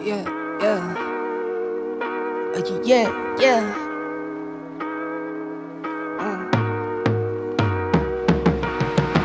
yeah, yeah. Yeah, yeah.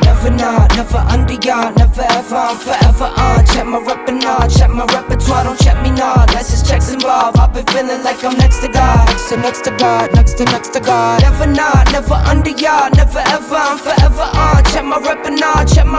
Never not, never under yard, never ever, I'm forever on. Check my repertoire, check my repertoire, don't check me not. Unless it's checks involved, I've been feeling like I'm next to God. Next to God, next to God. Never not, never under yard, never ever, I'm forever on. Check my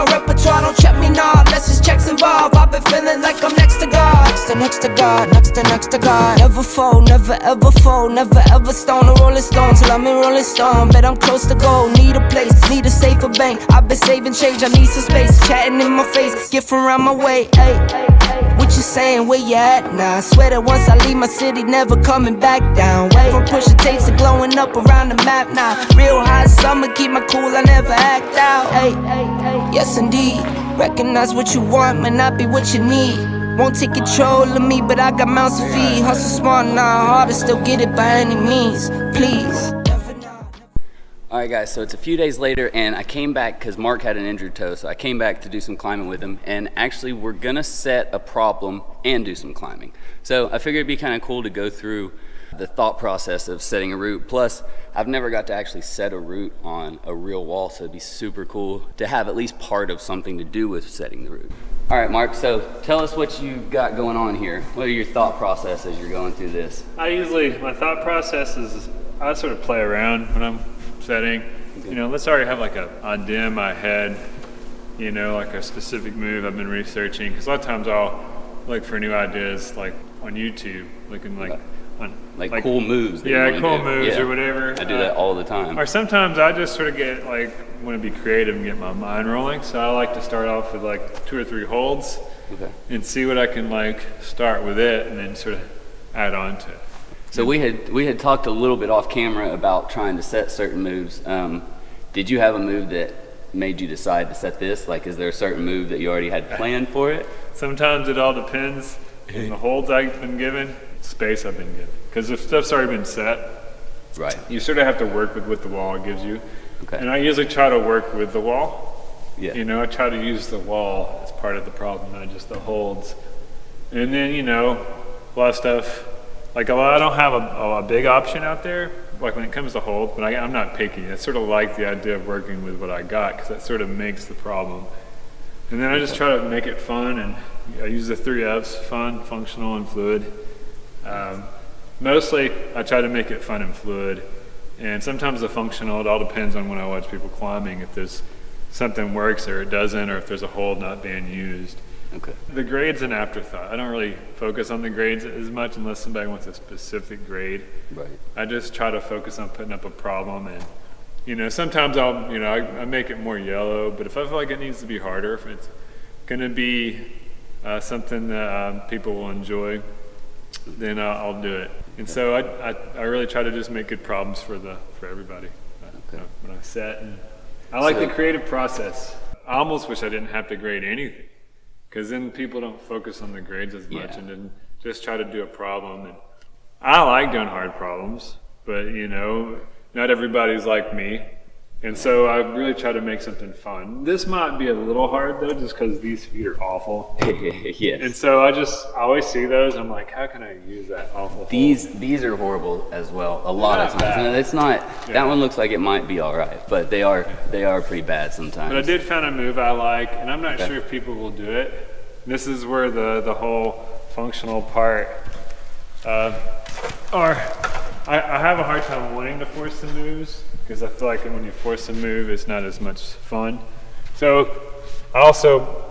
repertoire, don't check me not. Unless it's checks involved, I've been feeling like I'm next to God. Next to God, next to God. Never fold, never ever fold, never ever stone a rolling stone till I'm in Rolling Stone. Bet I'm close to gold, need a place, need a safer bank. I've been saving change, I need some space. Chatting in my face, get from around my way. Ayy, what you saying, where you at now? I swear that once I leave my city, never coming back down. Wait from pushing tapes to glowing up around the map now. Real hot summer, keep my cool, I never act out. Ayy, yes indeed, recognize what you want, may not be what you need. Won't take control of me, but I got mouths to feed. Hustle smart, not hard to still get it by any means. Please. Alright guys, so it's a few days later and I came back because Mark had an injured toe, so I came back to do some climbing with him, and actually we're gonna set a problem and do some climbing. So I figured it'd be kind of cool to go through the thought process of setting a route. Plus, I've never got to actually set a route on a real wall, so it'd be super cool to have at least part of something to do with setting the route. All right, Mark, so tell us what you've got going on here. What are your thought process as you're going through this? My thought process is I sort of play around when I'm setting. Okay. You know, let's already have like an idea in my head, you know, like a specific move I've been researching. Because a lot of times I'll look for new ideas like on YouTube, looking like on cool moves. Yeah, cool moves or whatever. I do that all the time. Or sometimes I just sort of get like, want to be creative and get my mind rolling. So I like to start off with like 2 or 3 holds and see what I can like start with it and then sort of add on to it. So we had talked a little bit off camera about trying to set certain moves. Did you have a move that made you decide to set this? Like, is there a certain move that you already had planned for it? Sometimes it all depends on the holds I've been given, space I've been given. Because if stuff's already been set, right, you sort of have to work with what the wall gives you. Okay. And I usually try to work with the wall. Yeah. You know, I try to use the wall as part of the problem, not just the holds. And then, you know, a lot of stuff, like I don't have a big option out there, like when it comes to hold, but I'm not picky. I sort of like the idea of working with what I got because that sort of makes the problem. And then I just try to make it fun, and I use the 3 F's, fun, functional, and fluid. Mostly I try to make it fun and fluid. And sometimes the functional, it all depends on when I watch people climbing, if there's something works or it doesn't, or if there's a hold not being used. Okay. The grade's an afterthought. I don't really focus on the grades as much unless somebody wants a specific grade. Right. I just try to focus on putting up a problem, and you know, sometimes I make it more yellow, but if I feel like it needs to be harder, if it's gonna be something that people will enjoy, then I'll do it. And so I really try to just make good problems for everybody when I set. And I like the creative process. I almost wish I didn't have to grade anything, because then people don't focus on the grades as much and then just try to do a problem. And I like doing hard problems, but you know, not everybody's like me. And so I really try to make something fun. This might be a little hard though, just because these feet are awful. Yes. And so I always see those. I'm like, how can I use that awful? These are horrible as well. A lot of times. No, it's not. Yeah. That one looks like it might be all right, but they are pretty bad sometimes. But I did find a move I like, and I'm not sure if people will do it. This is where the whole functional part, I have a hard time wanting to force the moves, because I feel like when you force a move, it's not as much fun. So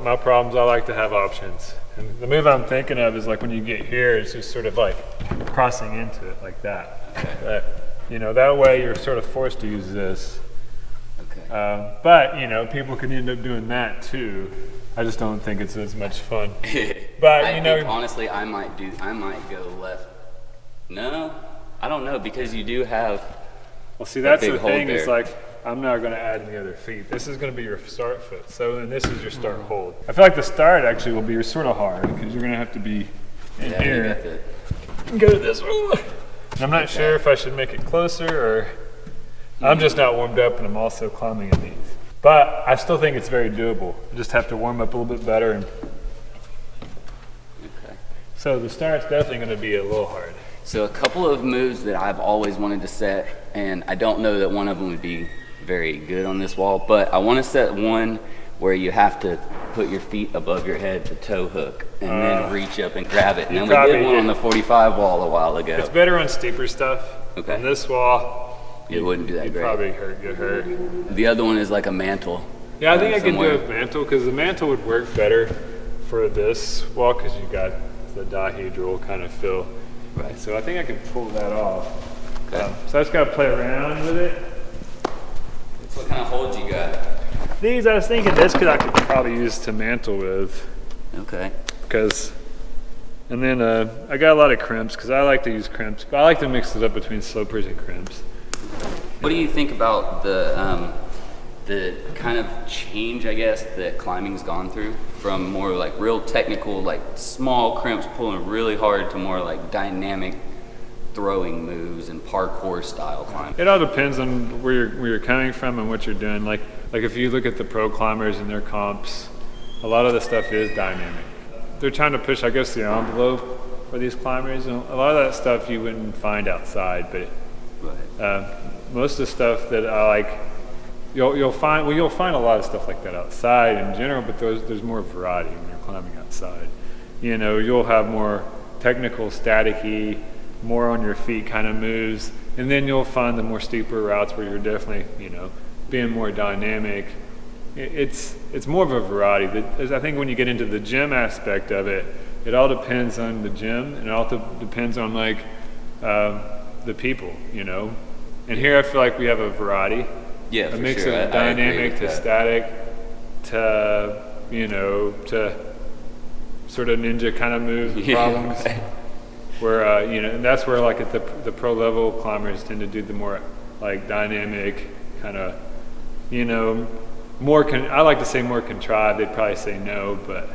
my problems, I like to have options. And the move I'm thinking of is like when you get here, it's just sort of like crossing into it like that. You know, that way you're sort of forced to use this. Okay. But, you know, people can end up doing that too. I just don't think it's as much fun. But I think, honestly, I might go left. No, I don't know, because you do have. Well, see, that's the thing. Is like, I'm not going to add any other feet. This is going to be your start foot. So then this is your start hold. I feel like the start actually will be sort of hard, because you're going to have to be in here. Go to this one. And I'm not sure if I should make it closer, or I'm just not warmed up, and I'm also climbing in these. But I still think it's very doable. You just have to warm up a little bit better. And So the start's definitely going to be a little hard. So a couple of moves that I've always wanted to set, and I don't know that one of them would be very good on this wall, but I want to set one where you have to put your feet above your head to toe hook and then reach up and grab it. And then we did one on the 45 wall a while ago. It's better on steeper stuff. Okay. On this wall, it wouldn't do that you'd great. probably get hurt. The other one is like a mantle. Yeah, I think I could somewhere. do a mantle because the mantle would work better for this wall because you got the dihedral kind of feel. Right. So I think I could pull that off. Okay. So I just got to play around with it. What kind of holds you got? These, I was thinking this I could probably use to mantle with. Okay. And then I got a lot of crimps because I like to use crimps. I like to mix it up between slopers and crimps. What do you think about the kind of change, I guess, that climbing's gone through from more like real technical, like small crimps pulling really hard to more like dynamic throwing moves and parkour style climbing? It all depends on where you're coming from and what you're doing. Like if you look at the pro climbers and their comps, a lot of the stuff is dynamic. They're trying to push, I guess, the envelope for these climbers. And a lot of that stuff you wouldn't find outside, but most of the stuff that I like, you'll find a lot of stuff like that outside in general, but there's more variety when you're climbing outside. You know, you'll have more technical, static-y, more on your feet kind of moves, and then you'll find the more steeper routes where you're definitely, being more dynamic. It's more of a variety. I think when you get into the gym aspect of it, it all depends on the gym, and it also depends on the people, And here I feel like we have a variety. Yeah, a mix sure. of dynamic to static to to sort of ninja kind of moves and problems. Right. Where and that's where like at the pro level climbers tend to do the more like dynamic kind of more I like to say more contrived. They'd probably say no, but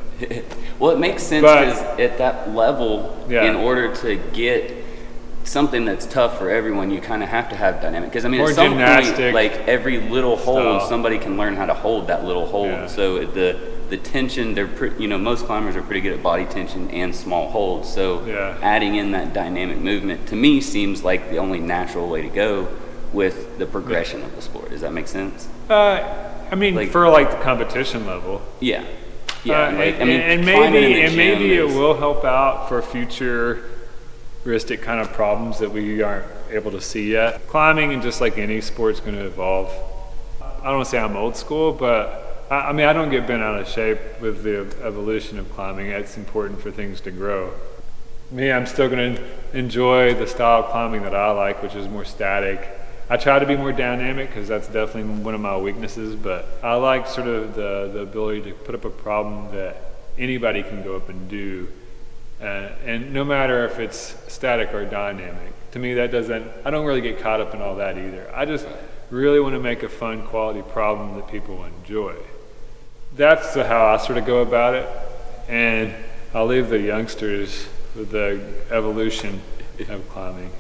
well, it makes sense because at that level, Yeah. in order to get something that's tough for everyone, you kind of have to have dynamic. Because I mean, More at some point, gymnastic like every little hold, style. somebody can learn how to hold that little hold. Yeah. So the tension, most climbers are pretty good at body tension and small holds. So Yeah. adding in that dynamic movement to me seems like the only natural way to go with the progression of the sport. Does that make sense? I mean, Like- for like the competition level. Yeah. Yeah. And maybe it will help out for futuristic kind of problems that we aren't able to see yet. Climbing, and just like any sport, is going to evolve. I don't want to say I'm old school, but I mean, I don't get bent out of shape with the evolution of climbing. It's important for things to grow. Me, I'm still going to enjoy the style of climbing that I like, which is more static. I try to be more dynamic because that's definitely one of my weaknesses, but I like sort of the ability to put up a problem that anybody can go up and do. And no matter if it's static or dynamic, to me I don't really get caught up in all that either. I just really want to make a fun quality problem that people enjoy. That's how I sort of go about it, and I'll leave the youngsters with the evolution of climbing.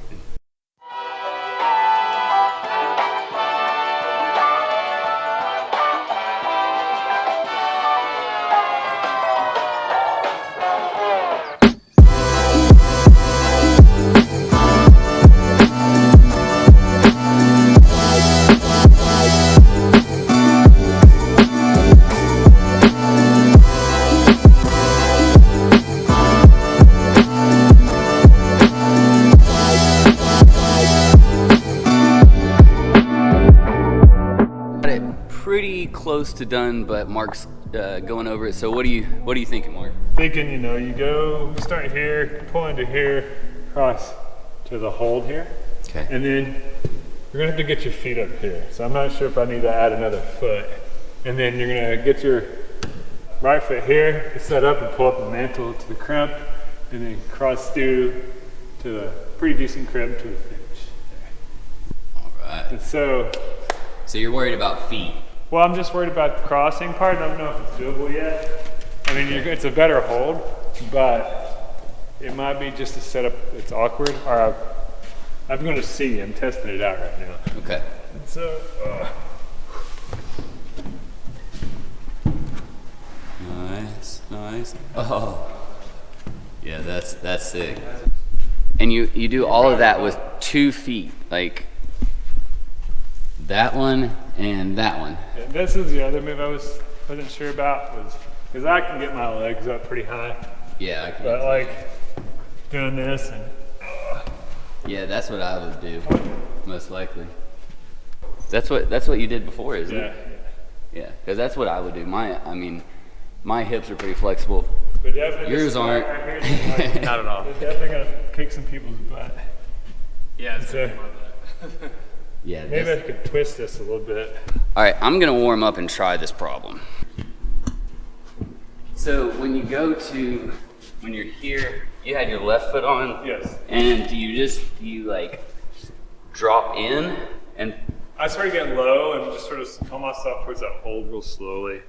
Pretty close to done, but Mark's going over it. So what are you thinking, Mark? Thinking, you start here, pull into here, cross to the hold here. Okay. And then you're gonna have to get your feet up here. So I'm not sure if I need to add another foot. And then you're gonna get your right foot here, set up and pull up the mantle to the crimp, and then cross through to the pretty decent crimp to the finish. All right. And so you're worried about feet. Well, I'm just worried about the crossing part. I don't know if it's doable yet. I mean, it's a better hold, but it might be just a setup that's awkward. Or I'm going to see. I'm testing it out right now. Okay. So, Nice. Oh. Yeah, that's sick. And you do all of that with 2 feet, like that one and that one. Yeah, this is the other move I wasn't sure about, was because I can get my legs up pretty high. Yeah, I can. But like doing this and Yeah, that's what I would do, most likely. That's what you did before, isn't it? Yeah, because that's what I would do. My hips are pretty flexible. But definitely Yours aren't. Right here, like, Not at all. it's definitely gonna kick some people's butt. Yeah, it's So Yeah. maybe I could twist this a little bit. All right, I'm gonna warm up and try this problem. So when you're here, you had your left foot on. Yes. And do you like drop in and I started getting low and just sort of pull myself towards that hold real slowly.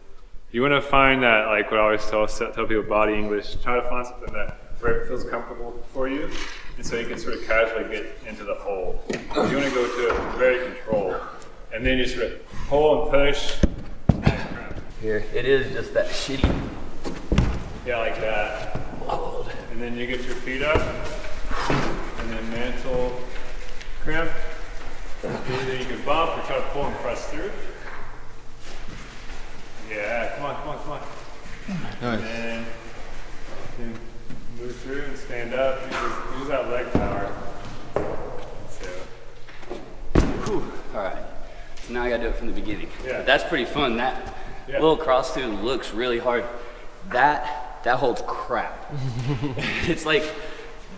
You want to find that, like what I always tell people, body English, try to find something where it feels comfortable for you, and so you can sort of casually get into the hold. You want to go to it very controlled, and then you sort of pull and push. here? It is just that shitty. Yeah, like that. And then you get your feet up, and then mantle crimp. Either you can bump or try to pull and press through. Yeah, come on. Nice. And then move through and stand up. Use that leg power. So, All right. So now I gotta do it from the beginning. Yeah. But that's pretty fun. That Yeah. little cross through looks really hard. That holds crap. It's like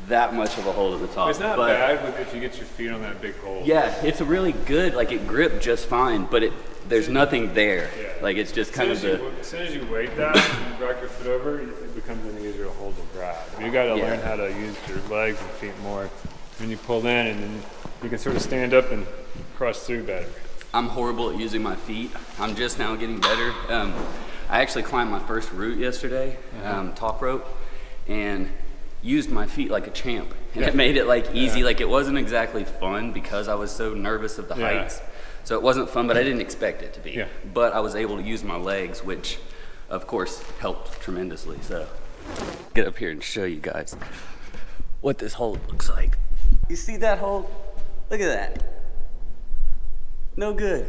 that much of a hold at the top. it's not but bad if you get your feet on that big hole. Yeah, it's a really good, like it gripped just fine, but there's nothing there. Yeah. Like it's just As kind of as soon as you weight that and you rock your foot over, it becomes an easier to hold and grab. You got to Yeah. learn how to use your legs and feet more. When you pull in, and then you can sort of stand up and cross through better. I'm horrible at using my feet. I'm just now getting better. I actually climbed my first route yesterday, top rope, and used my feet like a champ. And it made it like easy. Yeah. Like it wasn't exactly fun because I was so nervous of the Yeah. heights. So it wasn't fun, but I didn't expect it to be. Yeah. But I was able to use my legs, which of course helped tremendously. So get up here and show you guys what this hold looks like. You see that hold? Look at that. No good.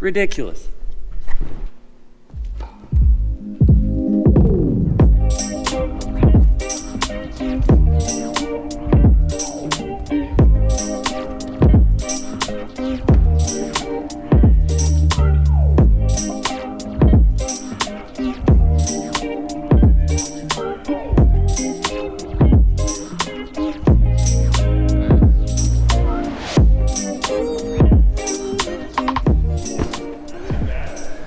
Ridiculous.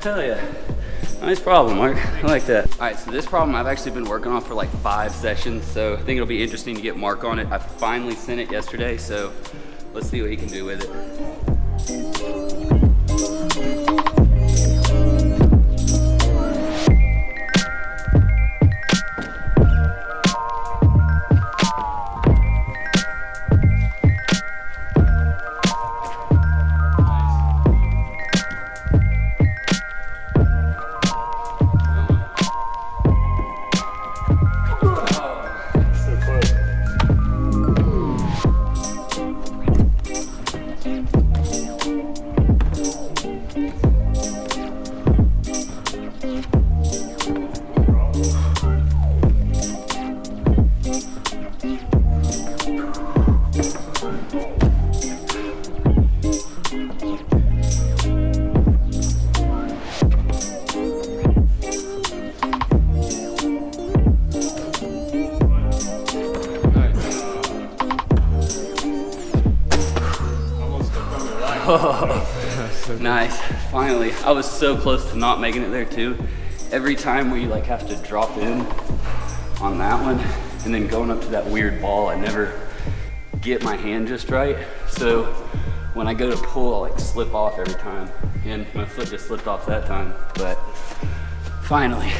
Hell yeah. Nice problem, Mark. I like that. All right, so this problem I've actually been working on for like 5 sessions, so I think it'll be interesting to get Mark on it. I finally sent it yesterday, so let's see what he can do with it. So close. Almost took on your life. Nice, finally. I was so close to not making it there too. Every time where you like have to drop in on that one and then going up to that weird ball, I never get my hand just right. So when I go to pull, I like slip off every time. And my foot just slipped off that time, but finally.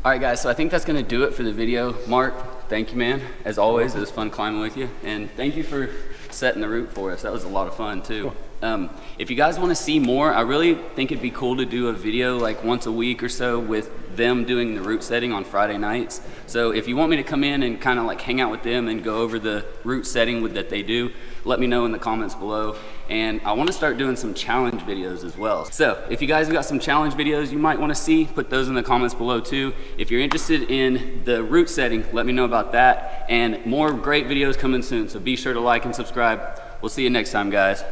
All right, guys, so I think that's gonna do it for the video. Mark, thank you, man. As always, it was fun climbing with you. And thank you for setting the route for us. That was a lot of fun, too. If you guys wanna see more, I really think it'd be cool to do a video like once a week or so with them doing the route setting on Friday nights. So if you want me to come in and kind of like hang out with them and go over the route setting that they do, let me know in the comments below. And I want to start doing some challenge videos as well. So if you guys have got some challenge videos you might want to see, put those in the comments below too. If you're interested in the route setting, let me know about that. And more great videos coming soon. So be sure to like and subscribe. We'll see you next time, guys.